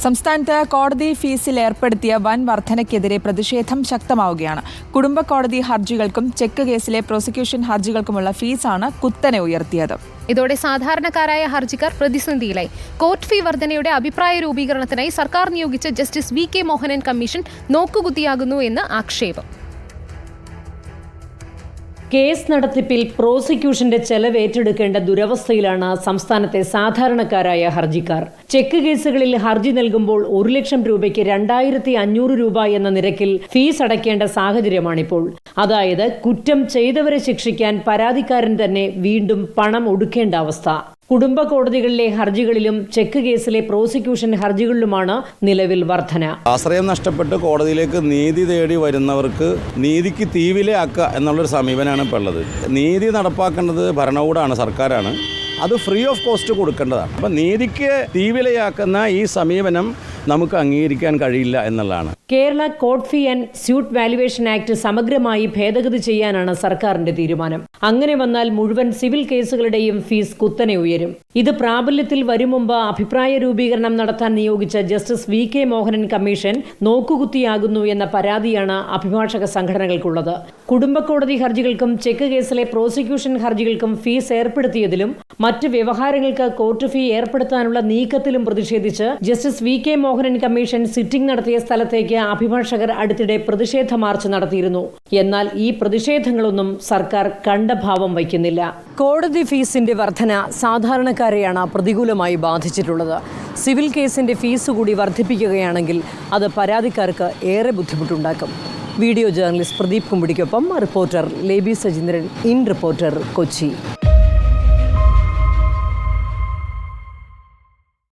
സംസ്ഥാനത്ത് കോടതി ഫീസിൽ ഏർപ്പെടുത്തിയ വൻ വർധനയ്ക്കെതിരെ പ്രതിഷേധം ശക്തമാവുകയാണ്. കുടുംബ കോടതി ഹർജികൾക്കും ചെക്ക് കേസിലെ പ്രോസിക്യൂഷൻ ഹർജികൾക്കുമുള്ള ഫീസാണ് കുത്തനെ ഉയർത്തിയത്. ഇതോടെ സാധാരണക്കാരായ ഹർജിക്കാർ പ്രതിസന്ധിയിലായി. കോർട്ട് ഫീ വർധനയുടെ അഭിപ്രായ രൂപീകരണത്തിനായി സർക്കാർ നിയോഗിച്ച ജസ്റ്റിസ് വി.കെ. മോഹനൻ കമ്മീഷൻ നോക്കുകുത്തിയാകുന്നു എന്ന് ആക്ഷേപം. കേസ് നടത്തിപ്പിൽ പ്രോസിക്യൂഷന്റെ ചെലവ് ഏറ്റെടുക്കേണ്ട ദുരവസ്ഥയിലാണ് സംസ്ഥാനത്തെ സാധാരണക്കാരായ ഹർജിക്കാർ. ചെക്ക് കേസുകളിൽ ഹർജി നൽകുമ്പോൾ 1 ലക്ഷം രൂപയ്ക്ക് 2500 രൂപ എന്ന നിരക്കിൽ ഫീസ് അടയ്ക്കേണ്ട സാഹചര്യമാണിപ്പോൾ. അതായത് കുറ്റം ചെയ്തവരെ ശിക്ഷിക്കാൻ പരാതിക്കാരൻ തന്നെ വീണ്ടും പണം ഒടുക്കേണ്ട അവസ്ഥ. കുടുംബ കോടതികളിലെ ഹർജികളിലും ചെക്ക് കേസിലെ പ്രോസിക്യൂഷൻ ഹർജികളിലുമാണ് നിലവിൽ വർധന. ആശ്രയം നഷ്ടപ്പെട്ട് കോടതിയിലേക്ക് നീതി തേടി വരുന്നവർക്ക് നീതിക്ക് തീവിലയാക്കുക എന്നുള്ളൊരു സമീപനമാണ് ഇപ്പോൾ ഉള്ളത്. നീതി നടപ്പാക്കേണ്ടത് ഭരണകൂടമാണ്, സർക്കാരാണ്. അത് ഫ്രീ ഓഫ് കോസ്റ്റ് കൊടുക്കേണ്ടതാണ്. അപ്പം നീതിക്ക് തീവിലയാക്കുന്ന ഈ സമീപനം നമുക്ക് അംഗീകരിക്കാൻ കഴിയില്ല എന്നുള്ളതാണ്. Kerala court fee and suit valuation act സമഗ്രമായി ഭേദഗതി ചെയ്യാനാണ് സർക്കാരിന്റെ തീരുമാനം. അങ്ങനെ വന്നാൽ മുഴുവൻ സിവിൽ കേസുകളുടെയും ഫീസ് കുത്തനെ ഉയരും. ഇത് പ്രാബല്യത്തിൽ വരും മുമ്പ് അഭിപ്രായ രൂപീകരണം നടത്താൻ നിയോഗിച്ച ജസ്റ്റിസ് വി.കെ. മോഹനൻ കമ്മീഷൻ നോക്കുകുത്തിയാകുന്നു എന്ന പരാതിയാണ് അഭിഭാഷക സംഘടനകൾക്കുള്ളത്. കുടുംബ കോടതി ഹർജികൾക്കും ചെക്ക് കേസിലെ പ്രോസിക്യൂഷൻ ഹർജികൾക്കും ഫീസ് ഏർപ്പെടുത്തിയതിലും മറ്റ് വ്യവഹാരങ്ങൾക്ക് കോർട്ട് ഫീ ഏർപ്പെടുത്താനുള്ള നീക്കത്തിലും പ്രതിഷേധിച്ച് justice VK. Mohanan commission sitting നടത്തിയ സ്ഥലത്തേക്ക് അഭിഭാഷകർ അടുത്തിടെ പ്രതിഷേധ മാർച്ച് നടത്തിയിരുന്നു. എന്നാൽ ഈ പ്രതിഷേധങ്ങളൊന്നും സർക്കാർ കണ്ട ഭാവം വയ്ക്കുന്നില്ല. കോടതി ഫീസിന്റെ വർധന സാധാരണക്കാരെയാണ് പ്രതികൂലമായി ബാധിച്ചിട്ടുള്ളത്. സിവിൽ കേസിന്റെ ഫീസ് കൂടി വർദ്ധിപ്പിക്കുകയാണെങ്കിൽ അത് പരാതിക്കാർക്ക് ഏറെ ബുദ്ധിമുട്ടുണ്ടാക്കും. വീഡിയോ ജേർണലിസ്റ്റ് പ്രദീപ് കുമ്പിടിക്കൊപ്പം reporter Lebi Sajeendran, in reporter, Kochi.